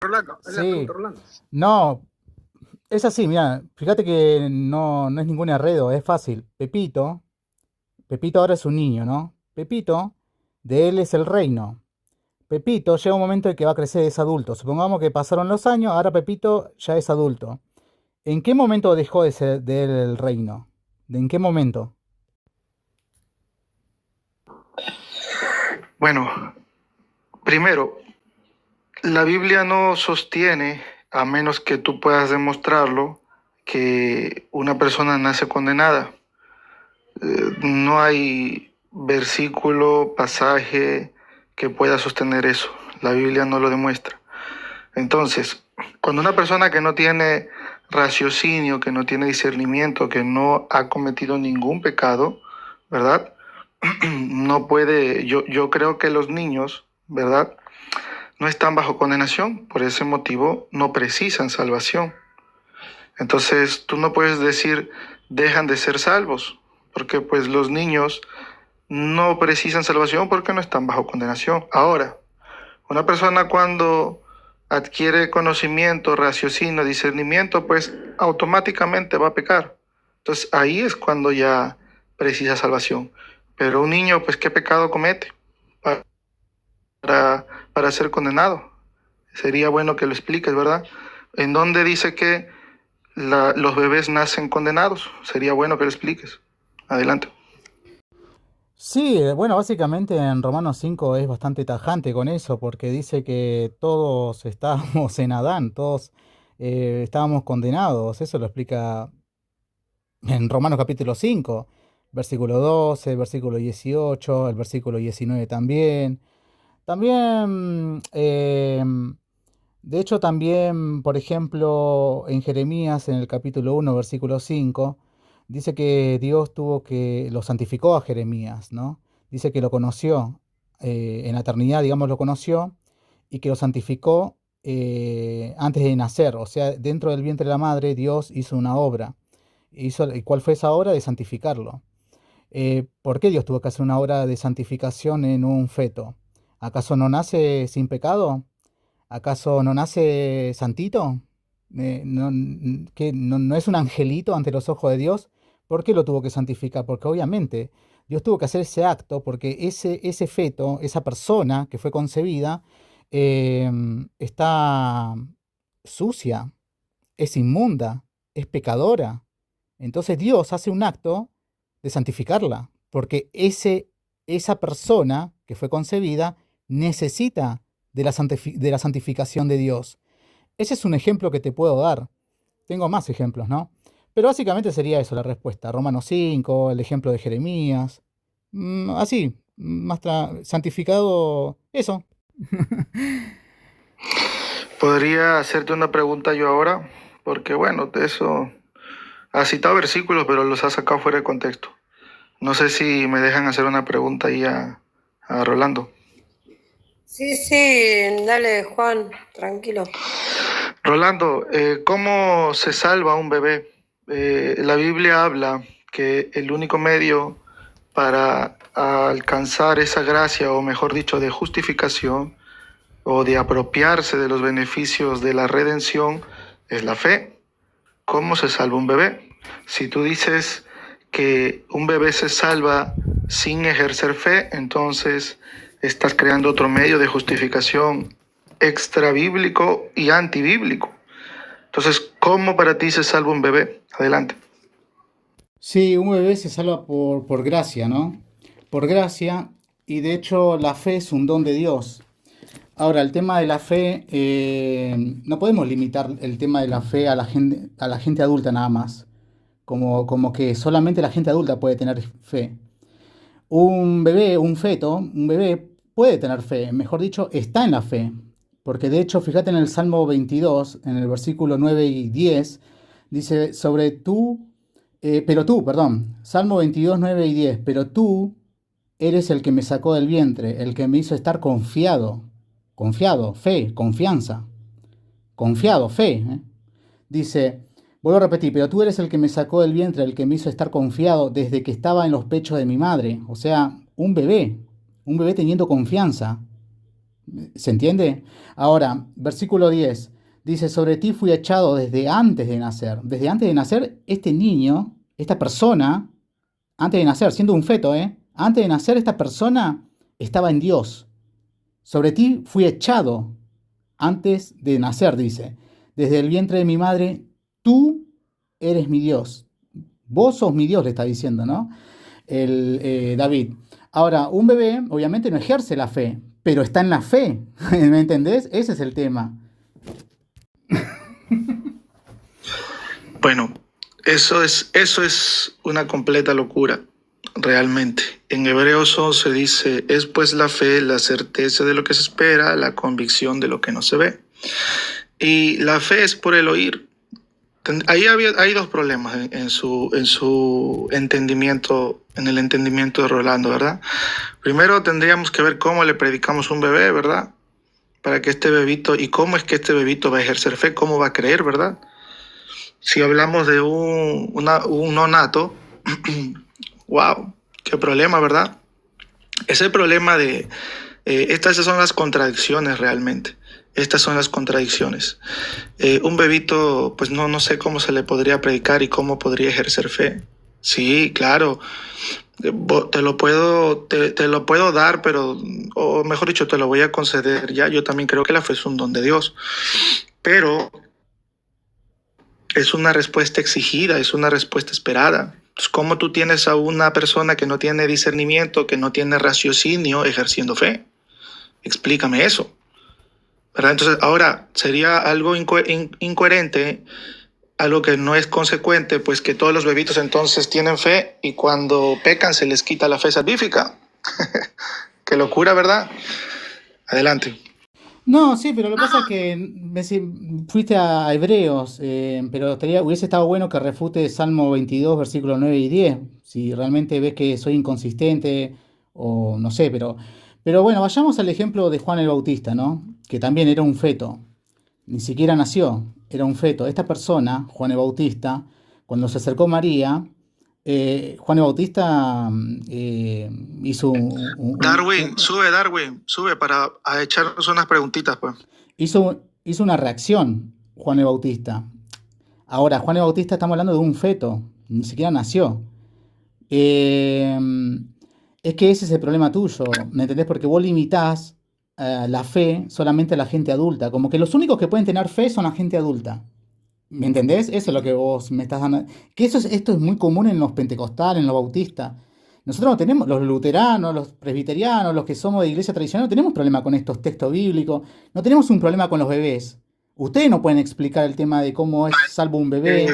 Rolando, es la Sí, pregunta, Rolando. no, es así, mira, fíjate que no es ningún enredo, es fácil. Pepito ahora es un niño, ¿no? Pepito, de él es el reino. Pepito llega un momento en que va a crecer, es adulto. Supongamos que pasaron los años, ahora Pepito ya es adulto. ¿En qué momento dejó de ser de él el reino? ¿De en qué momento? Bueno, primero, la Biblia no sostiene, a menos que tú puedas demostrarlo, que una persona nace condenada. No hay versículo, pasaje que pueda sostener eso. La Biblia no lo demuestra. Entonces, cuando una persona que no tiene raciocinio, que no tiene discernimiento, que no ha cometido ningún pecado, ¿verdad? No puede, yo creo que los niños, ¿verdad? No están bajo condenación, por ese motivo no precisan salvación. Entonces tú no puedes decir dejan de ser salvos, porque pues los niños no precisan salvación porque no están bajo condenación. Ahora, una persona cuando adquiere conocimiento, raciocinio, discernimiento, pues automáticamente va a pecar. Entonces ahí es cuando ya precisa salvación. Pero un niño, pues, ¿qué pecado comete para ser condenado? Sería bueno que lo expliques, ¿verdad? ¿En dónde dice que los bebés nacen condenados? Sería bueno que lo expliques. Adelante. Sí, bueno, básicamente en Romanos 5 es bastante tajante con eso, porque dice que todos estábamos en Adán, todos estábamos condenados. Eso lo explica en Romanos capítulo 5, versículo 12, versículo 18, el versículo 19 también. También, de hecho, también, por ejemplo, en Jeremías, en el capítulo 1, versículo 5, dice que Dios lo santificó a Jeremías, ¿no? Dice que lo conoció, en la eternidad, digamos, lo conoció y que lo santificó antes de nacer. O sea, dentro del vientre de la madre, Dios hizo una obra. ¿Y cuál fue esa obra? De santificarlo. ¿Por qué Dios tuvo que hacer una obra de santificación en un feto? ¿Acaso no nace sin pecado? ¿Acaso no nace santito? ¿No es un angelito ante los ojos de Dios? ¿Por qué lo tuvo que santificar? Porque obviamente Dios tuvo que hacer ese acto porque ese feto, esa persona que fue concebida, está sucia, es inmunda, es pecadora. Entonces Dios hace un acto de santificarla, porque esa persona que fue concebida necesita de la santificación de Dios. Ese es un ejemplo que te puedo dar. Tengo más ejemplos, ¿no? Pero básicamente sería eso la respuesta. Romanos 5, el ejemplo de Jeremías. Así, santificado, eso. Podría hacerte una pregunta yo ahora, porque bueno, de eso has citado versículos, pero los has sacado fuera de contexto. No sé si me dejan hacer una pregunta ahí a Rolando. Sí, sí, dale, Juan, tranquilo. Rolando, ¿cómo se salva un bebé? La Biblia habla que el único medio para alcanzar esa gracia, o mejor dicho, de justificación o de apropiarse de los beneficios de la redención, es la fe. ¿Cómo se salva un bebé? Si tú dices que un bebé se salva sin ejercer fe, entonces estás creando otro medio de justificación extra bíblico y antibíblico. Entonces, ¿cómo para ti se salva un bebé? Adelante. Sí, un bebé se salva por gracia, ¿no? Por gracia, y de hecho la fe es un don de Dios. Ahora, el tema de la fe, no podemos limitar el tema de la fe a la gente adulta nada más, como que solamente la gente adulta puede tener fe. Un bebé, un bebé puede tener fe, mejor dicho, está en la fe. Porque de hecho, fíjate en el Salmo 22, en el versículo 9 y 10, dice, pero tú, perdón, Salmo 22, 9 y 10, pero tú eres el que me sacó del vientre, el que me hizo estar confiado, fe, confianza, confiado, fe. Dice, vuelvo a repetir, pero tú eres el que me sacó del vientre, el que me hizo estar confiado desde que estaba en los pechos de mi madre. O sea, un bebé teniendo confianza. ¿Se entiende? Ahora, versículo 10 dice, sobre ti fui echado desde antes de nacer. Desde antes de nacer, este niño, esta persona, antes de nacer, siendo un feto, ¿eh? Antes de nacer, esta persona estaba en Dios. Sobre ti fui echado antes de nacer, dice. Desde el vientre de mi madre, tú eres mi Dios. Vos sos mi Dios, le está diciendo, ¿no? David. Ahora, un bebé obviamente no ejerce la fe, pero está en la fe. ¿Me entendés? Ese es el tema. Bueno, eso es una completa locura, realmente. En Hebreos 11 dice, es pues la fe, la certeza de lo que se espera, la convicción de lo que no se ve. Y la fe es por el oír. Hay dos problemas en su entendimiento, en el entendimiento de Rolando, ¿verdad? Primero tendríamos que ver cómo le predicamos a un bebé, ¿verdad? Para que este bebito, y cómo es que este bebito va a ejercer fe, cómo va a creer, ¿verdad? Si hablamos de un nonato, wow, qué problema, ¿verdad? Ese problema de, estas son las contradicciones realmente. Estas son las contradicciones. Un bebito, pues no sé cómo se le podría predicar y cómo podría ejercer fe. Sí, claro, te lo puedo dar, pero, o mejor dicho, te lo voy a conceder ya. Yo también creo que la fe es un don de Dios, pero es una respuesta exigida, es una respuesta esperada. Pues, ¿cómo tú tienes a una persona que no tiene discernimiento, que no tiene raciocinio ejerciendo fe? Explícame eso, ¿verdad? Entonces, ahora, sería algo incoherente, algo que no es consecuente, pues que todos los bebitos entonces tienen fe y cuando pecan se les quita la fe salvífica. Qué locura, ¿verdad? Adelante. No, sí, pero lo que pasa es que fuiste a Hebreos, pero hubiese estado bueno que refute Salmo 22, versículos 9 y 10, si realmente ves que soy inconsistente o no sé, pero bueno, vayamos al ejemplo de Juan el Bautista, ¿no? Que también era un feto, ni siquiera nació, era un feto. Esta persona, Juan el Bautista, cuando se acercó María, Juan el Bautista hizo Darwin, sube para a echarnos unas preguntitas, pues. hizo una reacción, Juan el Bautista. Ahora, Juan el Bautista estamos hablando de un feto, ni siquiera nació. Eh, es que ese es el problema tuyo, ¿me entendés? Porque vos limitás la fe solamente a la gente adulta, como que los únicos que pueden tener fe son la gente adulta. ¿Me entendés? Eso es lo que vos me estás dando. Que esto es muy común en los pentecostales, en los bautistas. Nosotros no tenemos, los luteranos, los presbiterianos, los que somos de iglesia tradicional, no tenemos problema con estos textos bíblicos, no tenemos un problema con los bebés. Ustedes no pueden explicar el tema de cómo es salvo un bebé,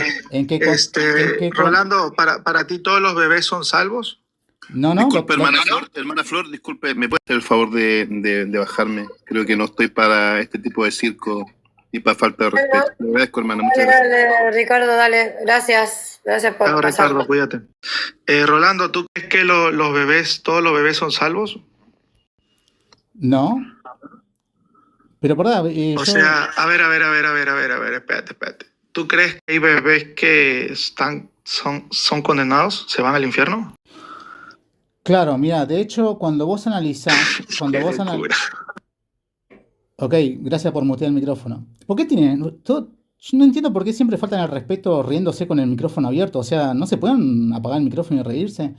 Rolando, para ti todos los bebés son salvos. No, disculpe, hermana Flor, disculpe, ¿me puede hacer el favor de bajarme? Creo que no estoy para este tipo de circo y para falta de respeto. Le agradezco, hermana, muchas gracias. Dale, Ricardo, dale, gracias por Chao, pasar. Ricardo, cuídate. Rolando, ¿tú crees que los bebés, todos los bebés son salvos? No. Pero por verdad, O sea, a ver, espérate. ¿Tú crees que hay bebés que son condenados? ¿Se van al infierno? Claro, mira, de hecho, cuando vos analizás, Ok, gracias por mutear el micrófono. ¿Por qué yo no entiendo por qué siempre faltan el respeto riéndose con el micrófono abierto. O sea, ¿no se pueden apagar el micrófono y reírse?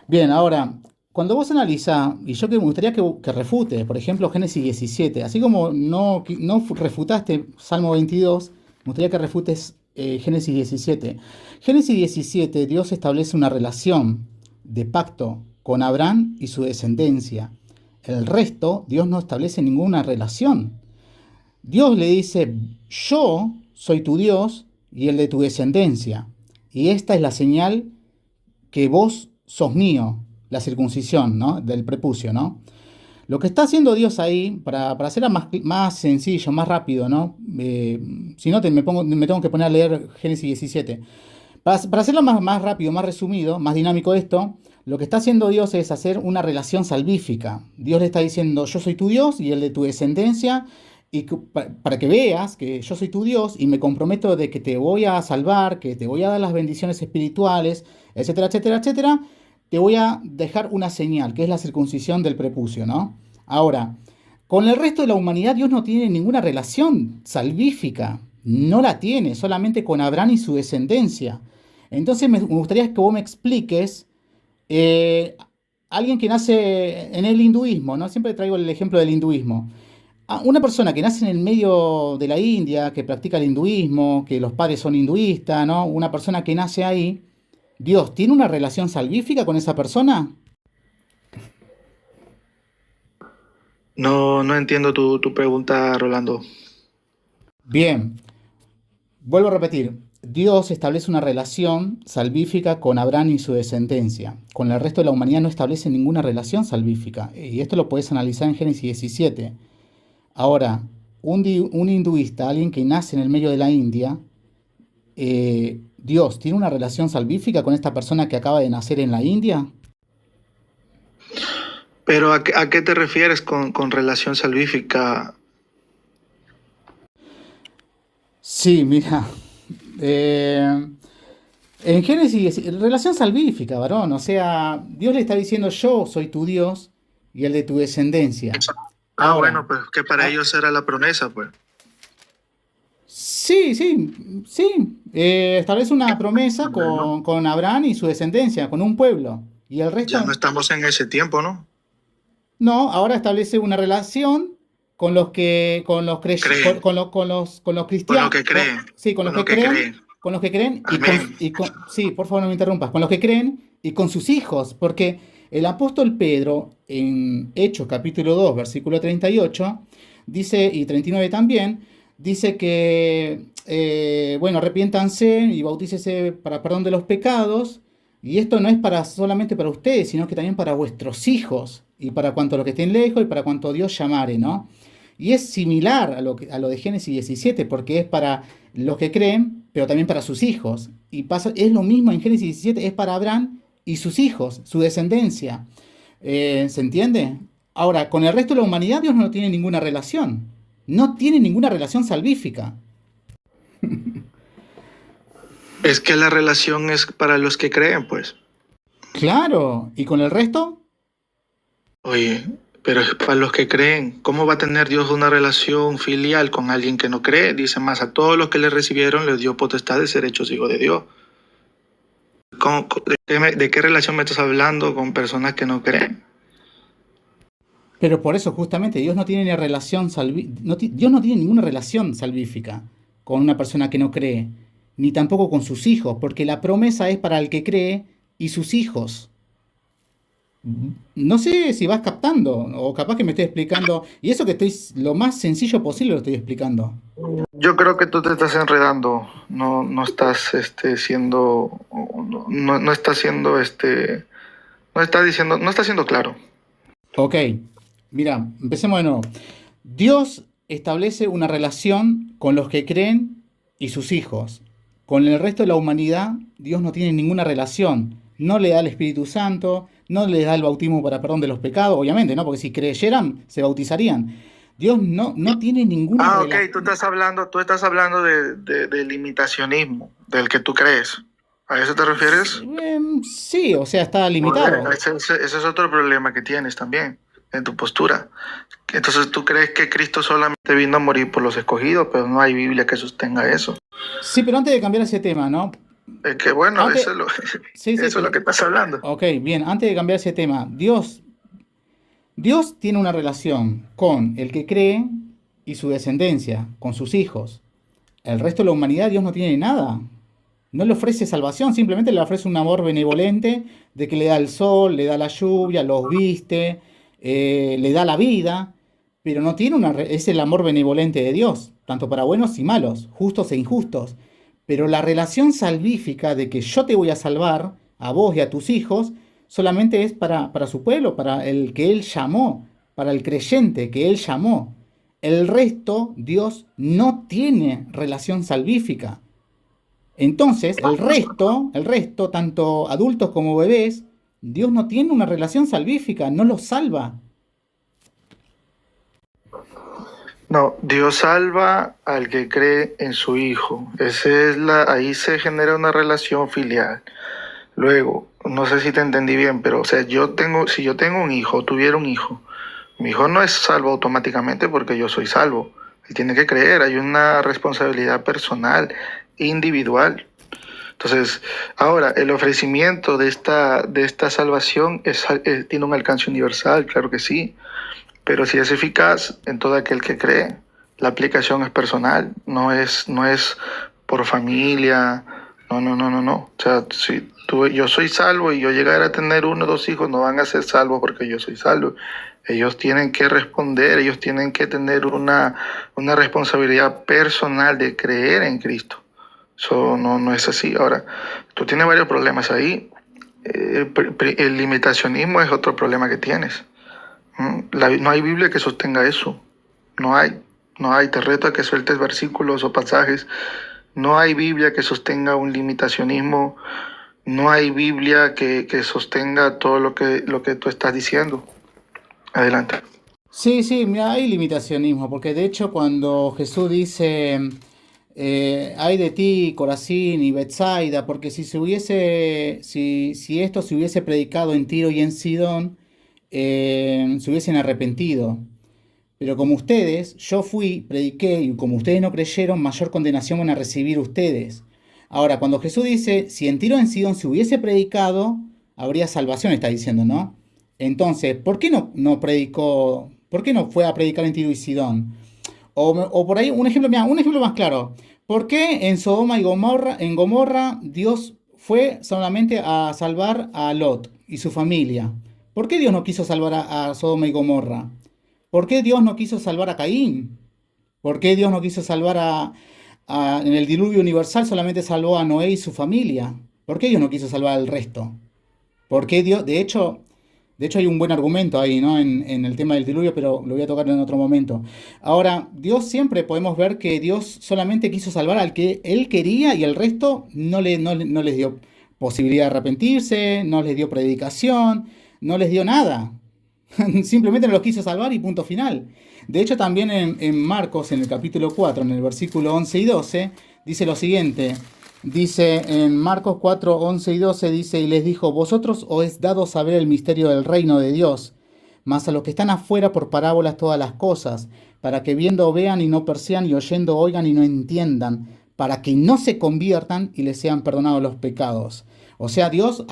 Bien, ahora, cuando vos analizás, y yo me gustaría que refutes, por ejemplo, Génesis 17, así como no refutaste Salmo 22, me gustaría que refutes Génesis 17. Génesis 17, Dios establece una relación de pacto con Abraham y su descendencia. El resto, Dios no establece ninguna relación. Dios le dice, yo soy tu Dios y el de tu descendencia. Y esta es la señal que vos sos mío, la circuncisión, ¿no? Del prepucio, ¿no? Lo que está haciendo Dios ahí, para hacerlo más sencillo, más rápido, ¿no? Si no, me tengo que poner a leer Génesis 17. Para hacerlo más rápido, más resumido, más dinámico esto, lo que está haciendo Dios es hacer una relación salvífica. Dios le está diciendo, yo soy tu Dios y el de tu descendencia, y para que veas que yo soy tu Dios y me comprometo de que te voy a salvar, que te voy a dar las bendiciones espirituales, etcétera, etcétera, etcétera, te voy a dejar una señal, que es la circuncisión del prepucio, ¿no? Ahora, Con el resto de la humanidad Dios no tiene ninguna relación salvífica. No la tiene, solamente con Abraham y su descendencia. Entonces me gustaría que vos me expliques, eh, alguien que nace en el hinduismo, ¿no? Siempre traigo el ejemplo del hinduismo. Una persona que nace en el medio de la India, que practica el hinduismo, que los padres son hinduistas, ¿no? Una persona que nace ahí, ¿Dios tiene una relación salvífica con esa persona? No, no entiendo tu pregunta, Rolando. Bien, vuelvo a repetir. Dios establece una relación salvífica con Abraham y su descendencia. Con el resto de la humanidad no establece ninguna relación salvífica. Y esto lo puedes analizar en Génesis 17. Ahora, un hinduista, alguien que nace en el medio de la India, ¿Dios tiene una relación salvífica con esta persona que acaba de nacer en la India? Pero ¿a qué te refieres con relación salvífica? Sí, mira. En Génesis, relación salvífica, varón. O sea, Dios le está diciendo, yo soy tu Dios y el de tu descendencia. Ahora, Bueno, pues que para ah, ellos era la promesa, pues. sí, sí, sí. Establece una promesa Bueno, con Abraham y su descendencia, con un pueblo. Y el ya no resto, estamos en ese tiempo, ¿no? no, ahora establece una relación con los que, Creen, con los con lo cristianos, que creen, sí, con lo que creen. con los que creen Amén. sí, por favor no me interrumpas, con los que creen y con sus hijos, porque el apóstol Pedro en Hechos capítulo 2 versículo 38 dice, y 39 también, dice que, bueno, arrepiéntanse y bautícese para perdón de los pecados. Y esto no es para solamente para ustedes, sino que también para vuestros hijos, y para cuanto los que estén lejos, y para cuanto Dios llamare, ¿no? Y es similar a lo de Génesis 17, porque es para los que creen, pero también para sus hijos. Y pasa, es lo mismo en Génesis 17, es para Abraham y sus hijos, su descendencia. ¿Se entiende? Ahora, con el resto de la humanidad Dios no tiene ninguna relación. No tiene ninguna relación salvífica. Es que la relación es para los que creen, pues. Claro, ¿y con el resto? Oye, pero es para los que creen. ¿Cómo va a tener Dios una relación filial con alguien que no cree? Dice más, a todos los que le recibieron les dio potestad de ser hechos hijos de Dios. ¿De qué relación me estás hablando con personas que no creen? Pero por eso justamente Dios no tiene ni relación Dios no tiene ninguna relación salvífica con una persona que no cree, ni tampoco con sus hijos, porque la promesa es para el que cree y sus hijos. No sé si vas captando, o capaz que me estoy explicando, y eso que estoy lo más sencillo posible lo estoy explicando. Yo creo que tú te estás enredando, no estás siendo, no estás siendo, no está diciendo, no está siendo claro. Ok, mira, empecemos de nuevo. Dios establece una relación con los que creen y sus hijos. Con el resto de la humanidad, Dios no tiene ninguna relación. No le da el Espíritu Santo, no le da el bautismo para perdón de los pecados, obviamente, ¿no? Porque si creyeran, se bautizarían. Dios no tiene ninguna Ok, relación. tú estás hablando del imitacionismo, del que tú crees. ¿A eso te refieres? Sí, o sea, está limitado. Ese es otro problema que tienes también en tu postura. Entonces tú crees que Cristo solamente vino a morir por los escogidos, pero no hay Biblia que sostenga eso. Sí, pero antes de cambiar ese tema, ¿no? Es que bueno, Antes, eso es lo, sí, eso es lo que estás hablando. ok, bien, antes de cambiar ese tema, Dios tiene una relación con el que cree y su descendencia, con sus hijos. El resto de la humanidad, Dios no tiene nada. No le ofrece salvación, simplemente le ofrece un amor benevolente de que le da el sol, le da la lluvia, los viste, le da la vida, pero no tiene es el amor benevolente de Dios, tanto para buenos y malos, justos e injustos. Pero la relación salvífica de que yo te voy a salvar, a vos y a tus hijos, solamente es para su pueblo, para el que Él llamó, para el creyente que Él llamó. El resto, Dios no tiene relación salvífica. Entonces, el resto, tanto adultos como bebés, Dios no tiene una relación salvífica, no los salva. No, Dios salva al que cree en su Hijo. Ahí se genera una relación filial. Luego, no sé si te entendí bien, pero o sea, si yo tengo un hijo, tuviera un hijo, Mi hijo no es salvo automáticamente porque yo soy salvo. Él tiene que creer, hay una responsabilidad personal, individual. Entonces, ahora, el ofrecimiento de esta salvación tiene un alcance universal, claro que sí, pero si es eficaz en todo aquel que cree. La aplicación es personal, no es por familia, no. O sea, si yo soy salvo y yo llegara a tener 1 o 2 hijos, no van a ser salvos porque yo soy salvo. Ellos tienen que responder, ellos tienen que tener una responsabilidad personal de creer en Cristo. Eso no es así. Ahora, tú tienes varios problemas ahí. El limitacionismo es otro problema que tienes. No hay Biblia que sostenga eso. No hay. No hay. Te reto a que sueltes versículos o pasajes. No hay Biblia que sostenga un limitacionismo. No hay Biblia que sostenga todo lo que tú estás diciendo. Adelante. Sí, sí, mira, hay limitacionismo, porque de hecho cuando Jesús dice, ay de ti, Corazín y Betsaida, porque si esto se hubiese predicado en Tiro y en Sidón, se hubiesen arrepentido. Pero como ustedes, yo fui, prediqué, y como ustedes no creyeron, mayor condenación van a recibir ustedes. Ahora, cuando Jesús dice, si en Tiro y en Sidón se hubiese predicado, habría salvación, está diciendo, ¿no? Entonces, ¿por qué no predicó? ¿Por qué no fue a predicar en Tiro y Sidón? O por ahí, un ejemplo más claro. ¿Por qué en Sodoma y Gomorra, Dios fue solamente a salvar a Lot y su familia? ¿Por qué Dios no quiso salvar a Sodoma y Gomorra? ¿Por qué Dios no quiso salvar a Caín? ¿Por qué Dios no quiso salvar en el diluvio universal solamente salvó a Noé y su familia? ¿Por qué Dios no quiso salvar al resto? ¿Por qué Dios? De hecho hay un buen argumento ahí, ¿no? En el tema del diluvio, pero lo voy a tocar en otro momento. Ahora, Dios siempre podemos ver que Dios solamente quiso salvar al que Él quería y el resto no les dio posibilidad de arrepentirse, no les dio predicación, no les dio nada. Simplemente no los quiso salvar y punto final. De hecho, también en Marcos, en el capítulo 4, en el versículo 11 y 12, dice lo siguiente. Dice en Marcos 4, 11 y 12, dice, y les dijo, vosotros os es dado saber el misterio del reino de Dios, mas a los que están afuera por parábolas todas las cosas, para que viendo vean y no perciban, y oyendo oigan y no entiendan, para que no se conviertan y les sean perdonados los pecados. O sea, Dios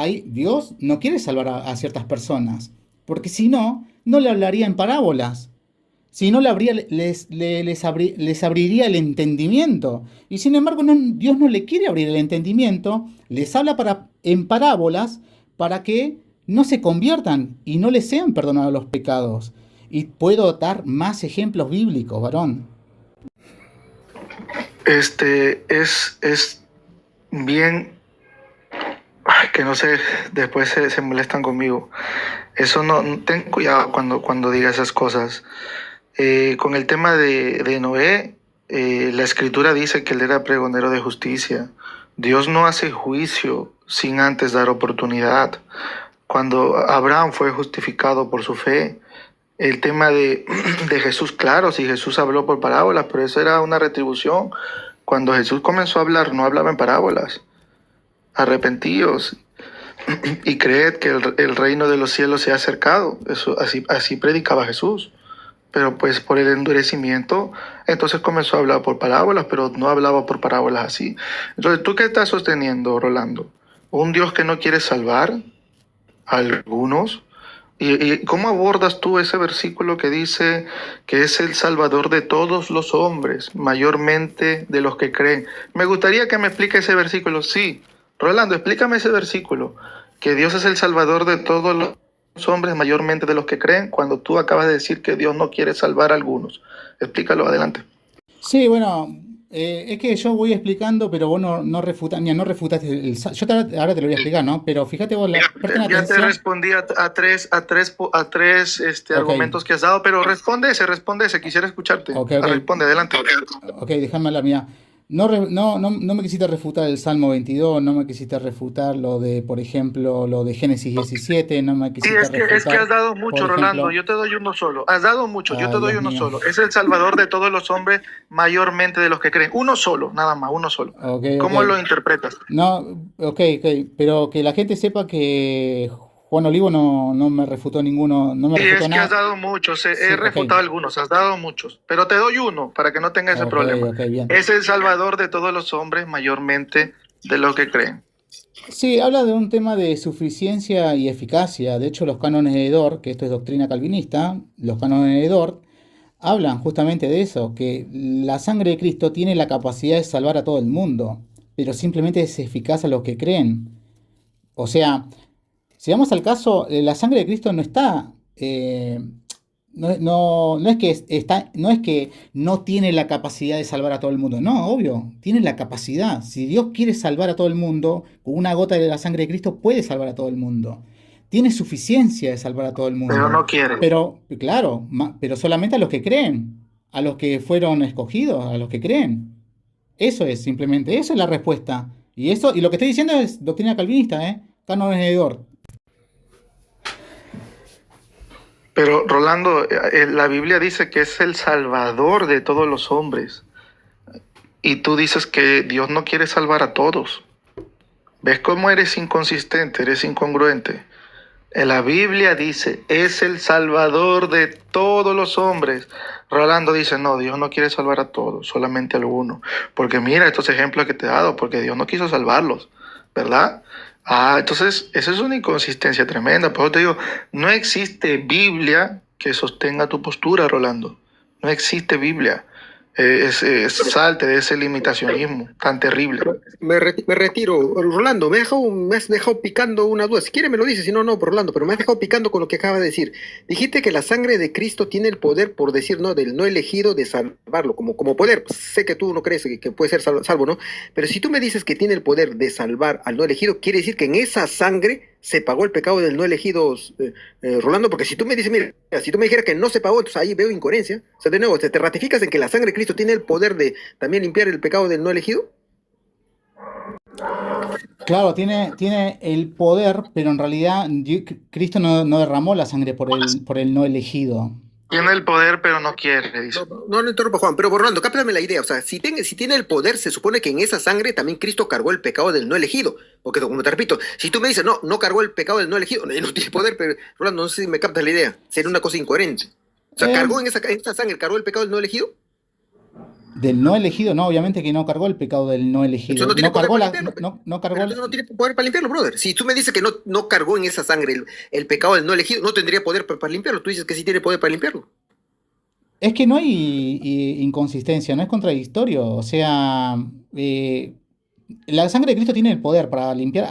no quiere salvar a ciertas personas, porque si no, no le hablaría en parábolas. Si no, les abriría el entendimiento. Y sin embargo, Dios no le quiere abrir el entendimiento, les habla en parábolas para que no se conviertan y no les sean perdonados los pecados. Y puedo dar más ejemplos bíblicos, varón. Es bien, que no sé, después se molestan conmigo. Eso ten cuidado cuando digas esas cosas. Con el tema de Noé, la escritura dice que él era pregonero de justicia. Dios no hace juicio sin antes dar oportunidad. Cuando Abraham fue justificado por su fe, el tema de Jesús, claro, si Jesús habló por parábolas, pero eso era una retribución. Cuando Jesús comenzó a hablar, no hablaba en parábolas. Arrepentíos y creed que el reino de los cielos se ha acercado. Eso, así predicaba Jesús. Pero pues por el endurecimiento, entonces comenzó a hablar por parábolas, pero no hablaba por parábolas así. Entonces, ¿tú qué estás sosteniendo, Rolando? ¿Un Dios que no quiere salvar a algunos? ¿Y cómo abordas tú ese versículo que dice que es el Salvador de todos los hombres, mayormente de los que creen? Me gustaría que me explique ese versículo. Sí, Rolando, explícame ese versículo, que Dios es el Salvador de todos los hombres, mayormente de los que creen, cuando tú acabas de decir que Dios no quiere salvar a algunos. Explícalo, adelante. Sí, bueno, es que yo voy explicando, pero vos no refutaste ahora te lo voy a explicar, ¿no? Pero fíjate vos, presten Ya te atención. respondí a tres Ok, argumentos que has dado, pero responde ese, quisiera escucharte. ok. Responde, adelante. Ok, déjame la mía. No me quisiste refutar el Salmo 22, no me quisiste refutar lo de, por ejemplo, lo de Génesis 17, no me Sí, quisiste es que refutar, has dado mucho, por Rolando. ejemplo, Yo te doy uno solo. Has dado mucho, yo te ay, doy Dios uno mío. solo. Es el Salvador de todos los hombres, mayormente de los que creen. Uno solo, nada más, uno solo. Ok, ¿Cómo ok. lo interpretas? No, ok, pero que la gente sepa que Juan Olivo no me refutó ninguno, no me Sí, refutó es que has nada. dado muchos, he Sí, ok, refutado algunos, has dado muchos, pero te doy uno para que no tengas ese ok, problema. ok, bien. Es el salvador de todos los hombres, mayormente de los que creen. Sí, habla de un tema de suficiencia y eficacia. De hecho, los cánones de Dort, que esto es doctrina calvinista, los cánones de Dort hablan justamente de eso, que la sangre de Cristo tiene la capacidad de salvar a todo el mundo, pero simplemente es eficaz a los que creen. O sea, si vamos al caso, la sangre de Cristo no está, no es que está, no es que no tiene la capacidad de salvar a todo el mundo. No, obvio, tiene la capacidad. Si Dios quiere salvar a todo el mundo, con una gota de la sangre de Cristo puede salvar a todo el mundo. Tiene suficiencia de salvar a todo el Pero mundo. no quiere. Pero, claro, pero solamente a los que creen, a los que fueron escogidos, a los que creen. Eso es simplemente, eso es la respuesta. Y eso, y lo que estoy diciendo es doctrina calvinista, ¿eh? Cánones de Dort. Pero Rolando, la Biblia dice que es el salvador de todos los hombres. Y tú dices que Dios no quiere salvar a todos. ¿Ves cómo eres inconsistente, eres incongruente? La Biblia dice, es el salvador de todos los hombres. Rolando dice, no, Dios no quiere salvar a todos, solamente a alguno. Porque mira estos ejemplos que te he dado, porque Dios no quiso salvarlos, ¿verdad? Entonces, esa es una inconsistencia tremenda. Por eso te digo, no existe Biblia que sostenga tu postura, Rolando. No existe Biblia. Salte de ese limitacionismo tan terrible. Me retiro. Rolando, me has dejado picando una duda. Si quieres me lo dices, si no, no, Rolando, pero me has dejado picando con lo que acaba de decir. Dijiste que la sangre de Cristo tiene el poder, por decir, ¿no? Del no elegido de salvarlo, como poder. Sé que tú no crees que puede ser salvo, ¿no? Pero si tú me dices que tiene el poder de salvar al no elegido, quiere decir que en esa sangre se pagó el pecado del no elegido, Rolando, porque si tú me dices, mira, si tú me dijeras que no se pagó, entonces ahí veo incoherencia. O sea, de nuevo, ¿te ratificas en que la sangre de Cristo tiene el poder de también limpiar el pecado del no elegido? Claro, tiene el poder, pero en realidad Cristo no derramó la sangre por el no elegido. Tiene el poder, pero no quiere, dice. No interrumpa, Juan, pero Rolando, cáptame la idea. O sea, si tiene el poder, se supone que en esa sangre también Cristo cargó el pecado del no elegido. Porque, como te repito, si tú me dices, no cargó el pecado del no elegido, no tiene poder, pero Rolando, no sé si me captas la idea. Sería una cosa incoherente. O sea, ¿cargó en esa sangre, cargó el pecado del no elegido? Del no elegido, no, obviamente que no cargó el pecado del no elegido. Entonces no tiene poder cargó para la, limpiarlo. no cargó Pero entonces no tiene poder para limpiarlo, brother. Si tú me dices que no cargó en esa sangre el pecado del no elegido, no tendría poder para limpiarlo. Tú dices que sí tiene poder para limpiarlo. Es que no hay inconsistencia, no es contradictorio. O sea, la sangre de Cristo tiene el poder para limpiar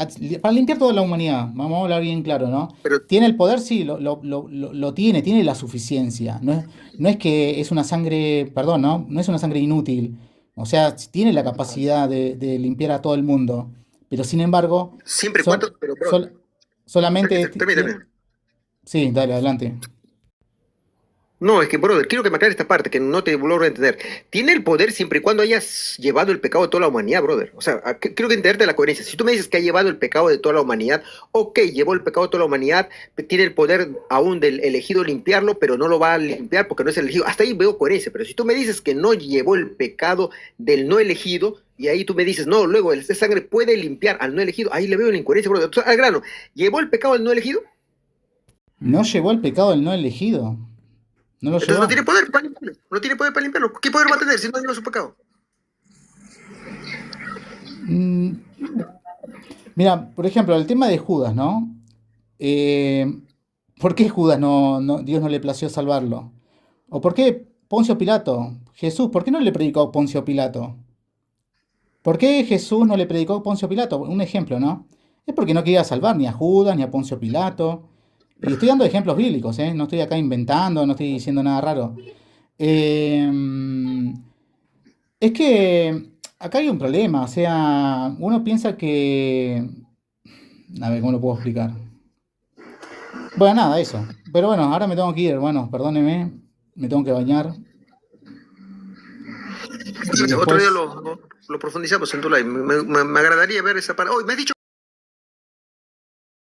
toda la humanidad. Vamos a hablar bien claro, ¿no? Pero Tiene el poder, sí, lo tiene la suficiencia. No es que es una sangre, perdón, ¿no? No es una sangre inútil. O sea, tiene la capacidad de limpiar a todo el mundo. Pero sin embargo, siempre y cuando... Pero, bro, solamente... permíteme. Sí, dale, adelante. No, es que, brother, quiero que me aclares esta parte, que no te logro entender. Tiene el poder siempre y cuando hayas llevado el pecado de toda la humanidad, brother. O sea, quiero que entenderte la coherencia. Si tú me dices que ha llevado el pecado de toda la humanidad, ok, llevó el pecado de toda la humanidad, tiene el poder aún del elegido limpiarlo, pero no lo va a limpiar porque no es el elegido. Hasta ahí veo coherencia. Pero si tú me dices que no llevó el pecado del no elegido, y ahí tú me dices, no, luego esa sangre puede limpiar al no elegido, ahí le veo la incoherencia, brother. Entonces, al grano, ¿llevó el pecado del no elegido? No llevó el pecado del no elegido. No lo Entonces llevó. no tiene poder para limpiarlo. No tiene poder para limpiarlo. ¿Qué poder va a tener si no lleva su pecado? Mira, por ejemplo, el tema de Judas, ¿no? ¿Por qué Judas Dios no le plació salvarlo? ¿O por qué Poncio Pilato? Jesús, ¿por qué no le predicó a Poncio Pilato? ¿Por qué Jesús no le predicó a Poncio Pilato? Un ejemplo, ¿no? Es porque no quería salvar ni a Judas ni a Poncio Pilato. Y estoy dando ejemplos bíblicos, ¿eh? No estoy acá inventando, no estoy diciendo nada raro. Es que acá hay un problema, o sea, uno piensa que... A ver, ¿cómo lo puedo explicar? Bueno, nada, eso. Pero bueno, ahora me tengo que ir, hermano, perdóneme, me tengo que bañar. Y Otro después... día lo profundizamos en tu live. Me agradaría ver esa parte. Oh, me has dicho